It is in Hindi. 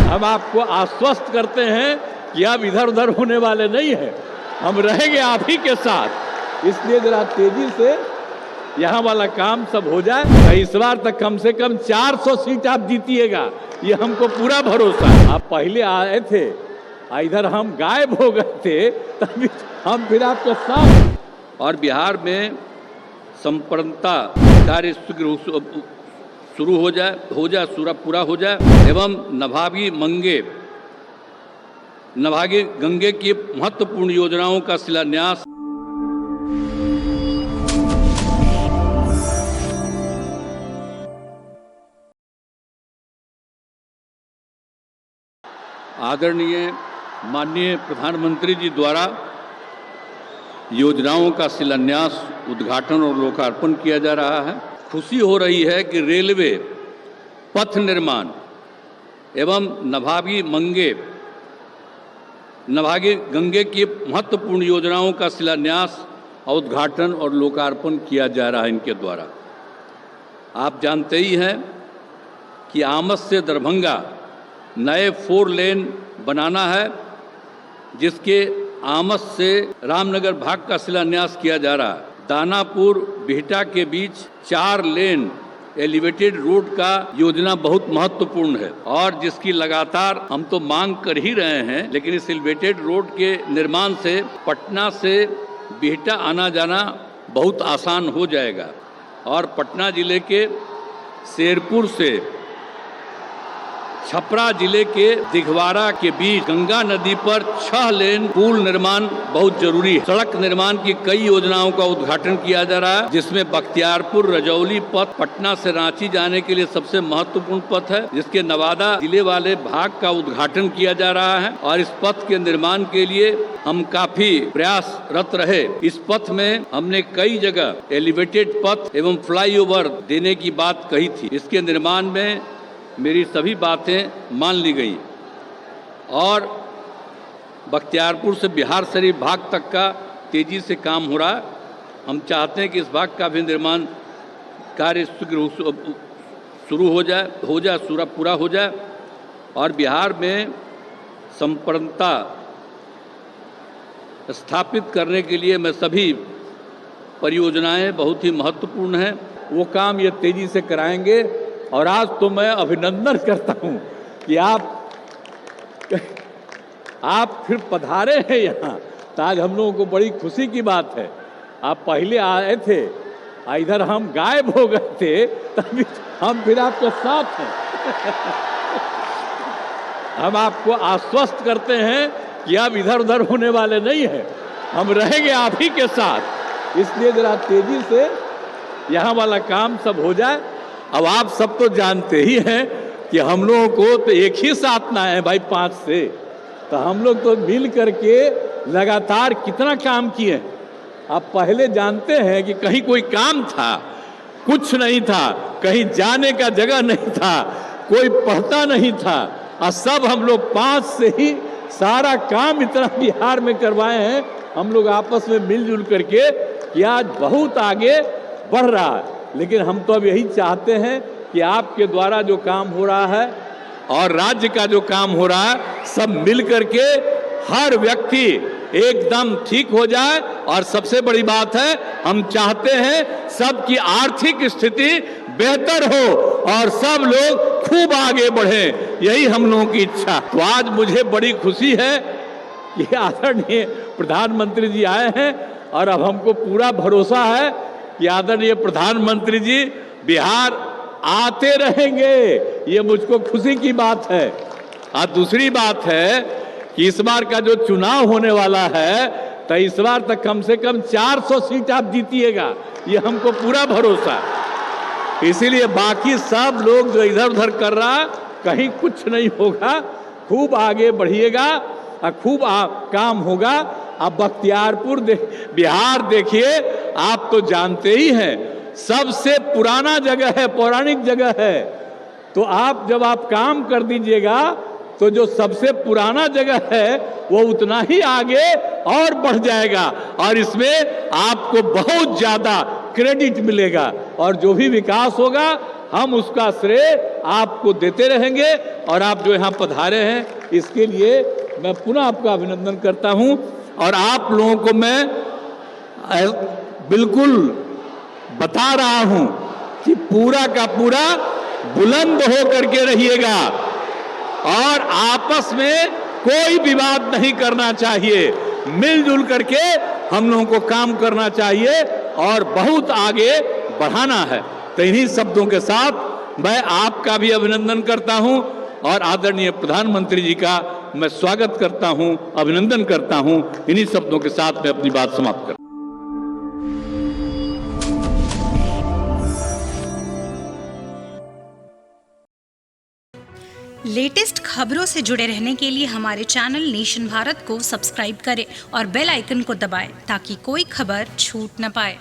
हम आपको आश्वस्त करते हैं कि आप इधर उधर होने वाले नहीं हैं, हम रहेंगे आप ही के साथ। इसलिए जरा तेजी से यहाँ वाला काम सब हो जाए। इस बार तक कम से कम 400 सीट आप जीतिएगा, ये हमको पूरा भरोसा है। आप पहले आए थे, इधर हम गायब हो गए थे, तभी हम फिर आपके साथ। और बिहार में संपन्नता कार्य शुरू हो जाए पूरा हो जाए एवं नभागी गंगे की महत्वपूर्ण योजनाओं का शिलान्यास आदरणीय माननीय प्रधानमंत्री जी द्वारा योजनाओं का शिलान्यास, उद्घाटन और लोकार्पण किया जा रहा है। खुशी हो रही है कि रेलवे, पथ निर्माण एवं नभागी गंगे की महत्वपूर्ण योजनाओं का शिलान्यास और उद्घाटन और लोकार्पण किया जा रहा है इनके द्वारा। आप जानते ही हैं कि आमस से दरभंगा नए 4 लेन बनाना है, जिसके आमस से रामनगर भाग का शिलान्यास किया जा रहा है। दानापुर बिहटा के बीच 4 लेन एलिवेटेड रोड का योजना बहुत महत्वपूर्ण है और जिसकी लगातार हम तो मांग कर ही रहे हैं, लेकिन इस एलिवेटेड रोड के निर्माण से पटना से बिहटा आना जाना बहुत आसान हो जाएगा और पटना जिले के शेरपुर से छपरा जिले के दिघवारा के बीच गंगा नदी पर 6 लेन पुल निर्माण बहुत जरूरी है। सड़क निर्माण की कई योजनाओं का उद्घाटन किया जा रहा है, जिसमें बख्तियारपुर रजौली पथ पटना से रांची जाने के लिए सबसे महत्वपूर्ण पथ है, जिसके नवादा जिले वाले भाग का उद्घाटन किया जा रहा है और इस पथ के निर्माण के लिए हम काफी प्रयासरत रहे। इस पथ में हमने कई जगह एलिवेटेड पथ एवं फ्लाईओवर देने की बात कही थी। इसके निर्माण में मेरी सभी बातें मान ली गई और बख्तियारपुर से बिहार शरीफ भाग तक का तेजी से काम हो रहा है। हम चाहते हैं कि इस भाग का भी निर्माण कार्य शुरू हो जाए पूरा हो जाए और बिहार में संपन्नता स्थापित करने के लिए मैं सभी परियोजनाएं बहुत ही महत्वपूर्ण हैं, वो काम ये तेजी से कराएंगे। और आज तो मैं अभिनंदन करता हूं कि आप फिर पधारे हैं यहाँ, तो आज हम लोगों को बड़ी खुशी की बात है। आप पहले आए थे, इधर हम गायब हो गए थे, तभी हम फिर आपके साथ हैं। हम आपको आश्वस्त करते हैं कि आप इधर उधर होने वाले नहीं हैं, हम रहेंगे आप ही के साथ। इसलिए जरा तेजी से यहाँ वाला काम सब हो जाए। अब आप सब तो जानते ही हैं कि हम लोगों को तो एक ही साथ ना है भाई 5 से, तो हम लोग तो मिल करके लगातार कितना काम किए। आप पहले जानते हैं कि कहीं कोई काम था, कुछ नहीं था, कहीं जाने का जगह नहीं था, कोई पढ़ता नहीं था, और सब हम लोग 5 से ही सारा काम इतना बिहार में करवाए हैं हम लोग आपस में मिलजुल करके कि आज बहुत आगे बढ़ रहा है। लेकिन हम तो अब यही चाहते हैं कि आपके द्वारा जो काम हो रहा है और राज्य का जो काम हो रहा है, सब मिल करके हर व्यक्ति एकदम ठीक हो जाए। और सबसे बड़ी बात है, हम चाहते हैं सबकी आर्थिक स्थिति बेहतर हो और सब लोग खूब आगे बढ़ें, यही हम लोगों की इच्छा। तो आज मुझे बड़ी खुशी है कि आदरणीय प्रधानमंत्री जी आए हैं और अब हमको पूरा भरोसा है कि आदरणीय प्रधानमंत्री जी बिहार आते रहेंगे, ये मुझको खुशी की बात है। और दूसरी बात है कि इस बार का जो चुनाव होने वाला है, तो इस बार तक कम से कम 400 सीट आप जीतिएगा, ये हमको पूरा भरोसा है। इसीलिए बाकी सब लोग जो इधर उधर कर रहा, कहीं कुछ नहीं होगा, खूब आगे बढ़िएगा और खूब काम होगा। अब बख्तियारपुर बिहार देखिए, आप तो जानते ही हैं, सबसे पुराना जगह है, पौराणिक जगह है। तो आप जब आप काम कर दीजिएगा तो जो सबसे पुराना जगह है वो उतना ही आगे और बढ़ जाएगा और इसमें आपको बहुत ज़्यादा क्रेडिट मिलेगा और जो भी विकास होगा हम उसका श्रेय आपको देते रहेंगे। और आप जो यहाँ पधारे हैं इसके लिए मैं पुनः आपका अभिनंदन करता हूँ। और आप लोगों को मैं बिल्कुल बता रहा हूँ कि पूरा का पूरा बुलंद हो करके रहिएगा और आपस में कोई विवाद नहीं करना चाहिए। मिलजुल करके हम लोगों को काम करना चाहिए और बहुत आगे बढ़ाना है। तो इन्हीं शब्दों के साथ मैं आपका भी अभिनंदन करता हूं और आदरणीय प्रधानमंत्री जी का मैं स्वागत करता हूं, अभिनंदन करता हूं। इन्हीं शब्दों के साथ मैं अपनी बात समाप्त करता हूं। लेटेस्ट खबरों से जुड़े रहने के लिए हमारे चैनल नेशन भारत को सब्सक्राइब करें और बेल आइकन को दबाएं ताकि कोई खबर छूट न पाए।